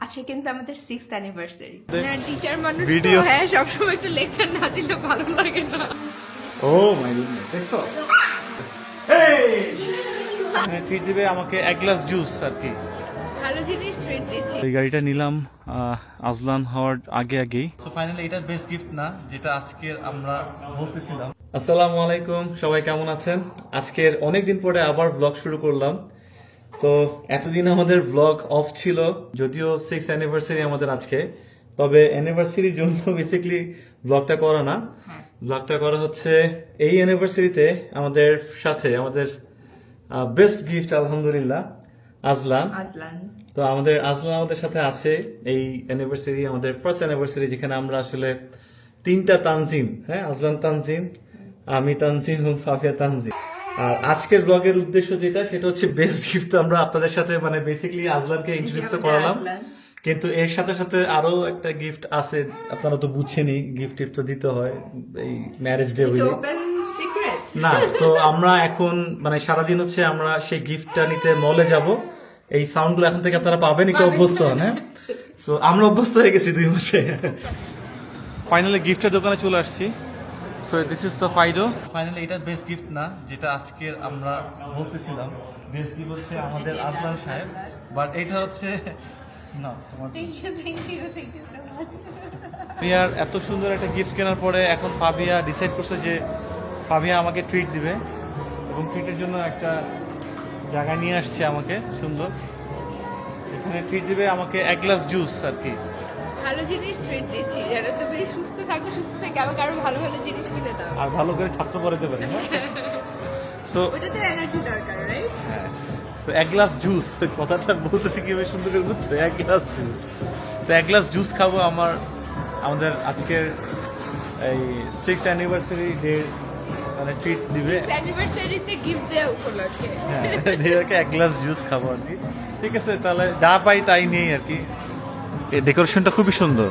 আজকে কিন্তু আমাদের 6th অ্যানিভার্সারি। না টিচার মানুষ তো ভিডিও হ্যাঁ সবসময় একটু লেকচার না দিলে ভালো লাগে না। ও মাই গুডনেস দেখছো এই ট্রিট দিবে আমাকে এক গ্লাস জুস আর কি। ভালো জিনিস ট্রিট দিচ্ছি। এই গাড়িটা নিলাম আজলান হওয়ার আগেই। সো ফাইনালি এটা বেস্ট গিফট না যেটা আজকের আমরা বলতেছিলাম। আসসালামু আলাইকুম, সবাই কেমন আছেন? আজকের অনেকদিন পরে আবার ব্লগ শুরু করলাম। তো এতদিন আমাদের ব্লগ অফ ছিল, যদিও 6th অ্যানিভার্সারি আমাদের আজকে, তবে অ্যানিভার্সারির জন্য বেসিক্যালি ব্লগটা করা না। ব্লগটা করা হচ্ছে এই অ্যানিভার্সারিতে আমাদের সাথে আমাদের বেস্ট গিফট আলহামদুলিল্লাহ আজলান। তো আমাদের আজলান আমাদের সাথে আছে এই অ্যানিভার্সারি, আমাদের ফার্স্ট অ্যানিভার্সারি, যেখানে আমরা আসলে তিনটা তানজিম, হ্যাঁ আজলান তানজিম, আমি তানজিম এবং ফাফিয়া তানজিম। আর আজকের ব্লগের উদ্দেশ্য যেটা, সেটা হচ্ছে বেস্ট গিফট আমরা আপনাদের সাথে মানে বেসিক্যালি আজলানকে ইন্ট্রোডিউস তো করালাম, কিন্তু এর সাথে সাথে আরো একটা গিফট আছে। আপনারা তো বুঝছেনই, গিফট টিফট তো দিতে হয় এই ম্যারেজ ডে হইলে না। তো আমরা এখন মানে সারাদিন হচ্ছে আমরা সেই গিফটটা নিতে মলে যাব। এই সাউন্ড গুলো এখন থেকে আপনারা পাবেন, একটু অভ্যস্ত হন। হ্যাঁ, তো আমরা অভ্যস্ত হয়ে গেছি 2 মাসে। ফাইনালি গিফটের দোকানে চলে আসছি। সো দিস ইজ দ্য ফাইডো। ফাইনালি এটা বেস্ট গিফট না যেটা আজকের আমরা বলতেছিলাম। বেস্ট গিফট হচ্ছে আমাদের আজলান সাহেব, বাট এটা হচ্ছে না তোমার। ফাবিয়ার এত সুন্দর একটা গিফট কেনার পরে এখন ফাবিয়া ডিসাইড করছে যে ফাবিয়া আমাকে ট্রিট দিবে, এবং ট্রিটের জন্য একটা জায়গা নিয়ে আসছে আমাকে সুন্দর। এখানে ট্রিট দিবে আমাকে এক গ্লাস জুস আর কি। ভালো জিনিস ট্রিট দিচ্ছি, যারা তুমি সুস্থ থাকো, সুস্থ থেকে আমাকে আরো ভালো ভালো জিনিস দিলে দাও, আর ভালো করে ছাত্র পড়াতে পারি। সো ওটাতে এনার্জি দরকার, রাইট? হ্যাঁ, সো এক গ্লাস জুস, কথাটা বলতেছি কিভাবে সুন্দর করে বুঝছো, এক গ্লাস জুস। তো এক গ্লাস জুস খাবো আমাদের আজকের এই 6th অ্যানিভার্সারি ডে মানে ট্রিট দিবে। অ্যানিভার্সারিতে গিফট দেওয়া উপলক্ষে হ্যাঁ, দেওয়াকে এক গ্লাস জুস খাবো আর কি। ঠিক আছে, তাহলে যা পাই তাই নিয়েই আর কি। এই ডেকোরেশনটা খুবই সুন্দর।